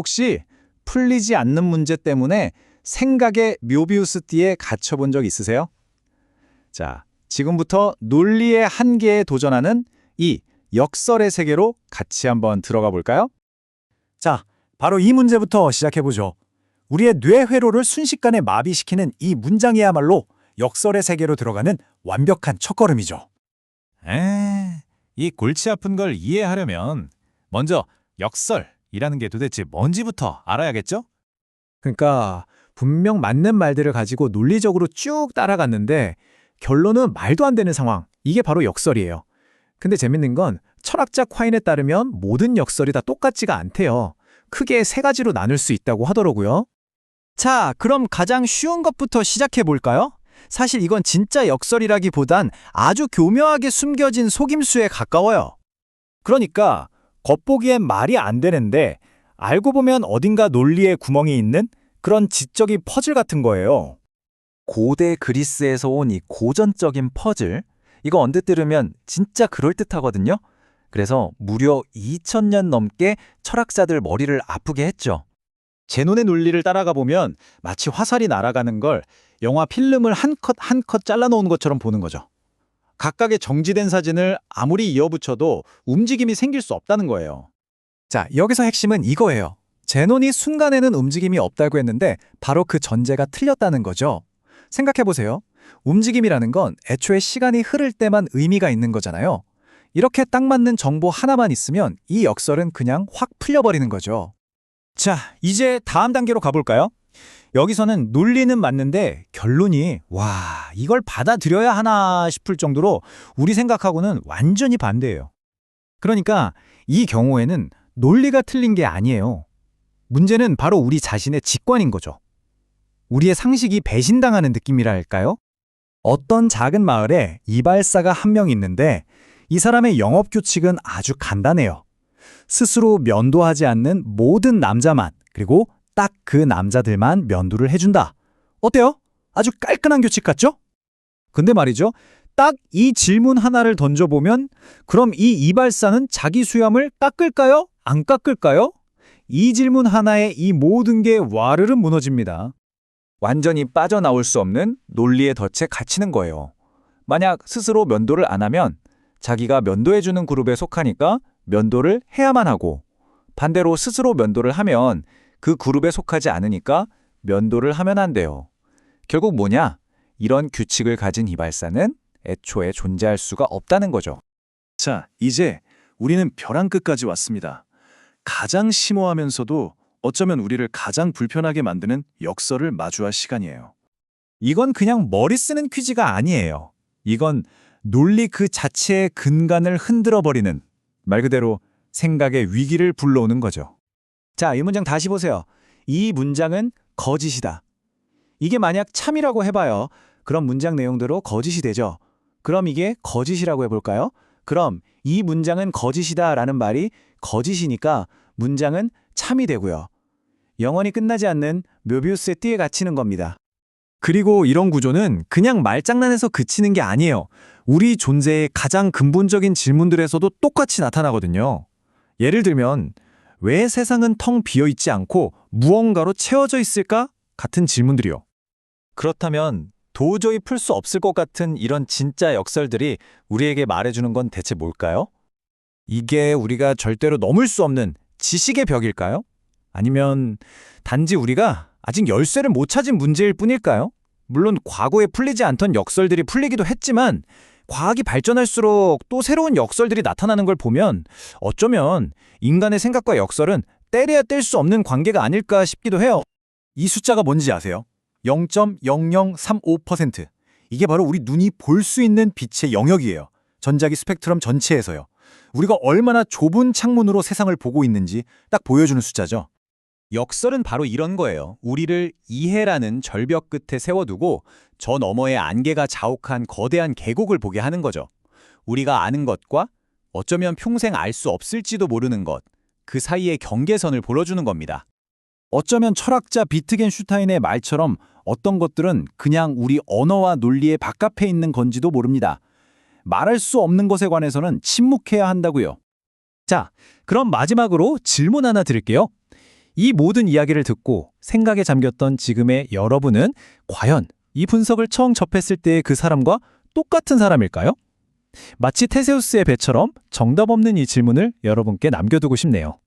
혹시 풀리지 않는 문제 때문에 생각의 묘비우스 띠에 갇혀본 적 있으세요? 자, 지금부터 논리의 한계에 도전하는 이 역설의 세계로 같이 한번 들어가 볼까요? 자, 바로 이 문제부터 시작해보죠. 우리의 뇌 회로를 순식간에 마비시키는 이 문장이야말로 역설의 세계로 들어가는 완벽한 첫걸음이죠. 이 골치 아픈 걸 이해하려면 먼저 역설이라는 게 도대체 뭔지부터 알아야겠죠? 그러니까 분명 맞는 말들을 가지고 논리적으로 쭉 따라갔는데 결론은 말도 안 되는 상황. 이게 바로 역설이에요. 근데 재밌는 건 철학자 콰인에 따르면 모든 역설이 다 똑같지가 않대요. 크게 세 가지로 나눌 수 있다고 하더라고요. 자, 그럼 가장 쉬운 것부터 시작해 볼까요? 사실 이건 진짜 역설이라기보단 아주 교묘하게 숨겨진 속임수에 가까워요. 그러니까 겉보기엔 말이 안 되는데 알고 보면 어딘가 논리의 구멍이 있는 그런 지적인 퍼즐 같은 거예요. 고대 그리스에서 온 이 고전적인 퍼즐, 이거 언뜻 들으면 진짜 그럴듯하거든요. 그래서 무려 2000년 넘게 철학자들 머리를 아프게 했죠. 제논의 논리를 따라가 보면 마치 화살이 날아가는 걸 영화 필름을 한 컷 한 컷 잘라놓은 것처럼 보는 거죠. 각각의 정지된 사진을 아무리 이어붙여도 움직임이 생길 수 없다는 거예요. 자, 여기서 핵심은 이거예요. 제논이 순간에는 움직임이 없다고 했는데 바로 그 전제가 틀렸다는 거죠. 생각해보세요. 움직임이라는 건 애초에 시간이 흐를 때만 의미가 있는 거잖아요. 이렇게 딱 맞는 정보 하나만 있으면 이 역설은 그냥 확 풀려버리는 거죠. 자, 이제 다음 단계로 가볼까요? 여기서는 논리는 맞는데 결론이 이걸 받아들여야 하나 싶을 정도로 우리 생각하고는 완전히 반대예요. 그러니까 이 경우에는 논리가 틀린 게 아니에요. 문제는 바로 우리 자신의 직관인 거죠. 우리의 상식이 배신당하는 느낌이라 할까요? 어떤 작은 마을에 이발사가 한 명 있는데 이 사람의 영업 규칙은 아주 간단해요. 스스로 면도하지 않는 모든 남자만, 그리고 딱 그 남자들만 면도를 해준다. 어때요? 아주 깔끔한 규칙 같죠? 근데 말이죠. 딱 이 질문 하나를 던져보면 그럼 이 이발사는 자기 수염을 깎을까요? 안 깎을까요? 이 질문 하나에 이 모든 게 와르르 무너집니다. 완전히 빠져나올 수 없는 논리의 덫에 갇히는 거예요. 만약 스스로 면도를 안 하면 자기가 면도해주는 그룹에 속하니까 면도를 해야만 하고, 반대로 스스로 면도를 하면 그 그룹에 속하지 않으니까 면도를 하면 안 돼요. 결국 뭐냐? 이런 규칙을 가진 이발사는 애초에 존재할 수가 없다는 거죠. 자, 이제 우리는 벼랑 끝까지 왔습니다. 가장 심오하면서도 어쩌면 우리를 가장 불편하게 만드는 역설을 마주할 시간이에요. 이건 그냥 머리 쓰는 퀴즈가 아니에요. 이건 논리 그 자체의 근간을 흔들어버리는, 말 그대로 생각의 위기를 불러오는 거죠. 자, 이 문장 다시 보세요. 이 문장은 거짓이다. 이게 만약 참이라고 해봐요. 그럼 문장 내용대로 거짓이 되죠. 그럼 이게 거짓이라고 해볼까요? 그럼 이 문장은 거짓이다 라는 말이 거짓이니까 문장은 참이 되고요. 영원히 끝나지 않는 묘비우스의 띠에 갇히는 겁니다. 그리고 이런 구조는 그냥 말장난에서 그치는 게 아니에요. 우리 존재의 가장 근본적인 질문들에서도 똑같이 나타나거든요. 예를 들면 왜 세상은 텅 비어있지 않고 무언가로 채워져 있을까? 같은 질문들이요. 그렇다면 도저히 풀 수 없을 것 같은 이런 진짜 역설들이 우리에게 말해주는 건 대체 뭘까요? 이게 우리가 절대로 넘을 수 없는 지식의 벽일까요? 아니면 단지 우리가 아직 열쇠를 못 찾은 문제일 뿐일까요? 물론 과거에 풀리지 않던 역설들이 풀리기도 했지만 과학이 발전할수록 또 새로운 역설들이 나타나는 걸 보면 어쩌면 인간의 생각과 역설은 때려야 뗄 수 없는 관계가 아닐까 싶기도 해요. 이 숫자가 뭔지 아세요? 0.0035%. 이게 바로 우리 눈이 볼 수 있는 빛의 영역이에요. 전자기 스펙트럼 전체에서요. 우리가 얼마나 좁은 창문으로 세상을 보고 있는지 딱 보여주는 숫자죠. 역설은 바로 이런 거예요. 우리를 이해라는 절벽 끝에 세워두고 저 너머의 안개가 자욱한 거대한 계곡을 보게 하는 거죠. 우리가 아는 것과 어쩌면 평생 알 수 없을지도 모르는 것, 그 사이의 경계선을 보여주는 겁니다. 어쩌면 철학자 비트겐슈타인의 말처럼 어떤 것들은 그냥 우리 언어와 논리의 바깥에 있는 건지도 모릅니다. 말할 수 없는 것에 관해서는 침묵해야 한다고요. 자, 그럼 마지막으로 질문 하나 드릴게요. 이 모든 이야기를 듣고 생각에 잠겼던 지금의 여러분은 과연 이 분석을 처음 접했을 때의 그 사람과 똑같은 사람일까요? 마치 테세우스의 배처럼 정답 없는 이 질문을 여러분께 남겨두고 싶네요.